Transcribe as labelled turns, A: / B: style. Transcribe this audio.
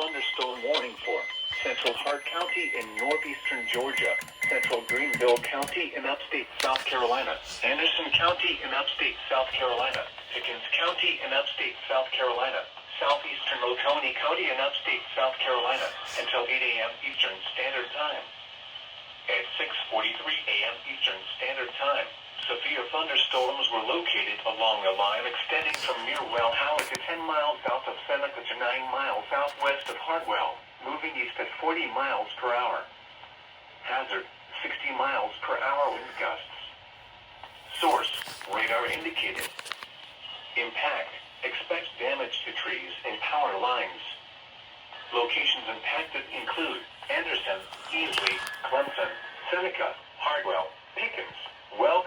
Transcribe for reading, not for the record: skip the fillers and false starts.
A: thunderstorm warning for central Hart County in northeastern Georgia, central Greenville County in upstate South Carolina, Anderson County in upstate South Carolina, Pickens County in upstate South Carolina, southeastern Oconee County in upstate South Carolina, until 8 a.m. Eastern Standard Time. At 6:43 a.m. Eastern Standard Time, severe thunderstorms were located along a line extending from near Well Howard to 10 miles south of Seneca to 9 miles southwest of Hartwell, moving east at 40 miles per hour. Hazard, 60 miles per hour wind gusts. Source, radar indicated. Impact, expect damage to trees and power lines. Locations impacted include Anderson, Easley, Clemson, Seneca, Hartwell, Pickens, Well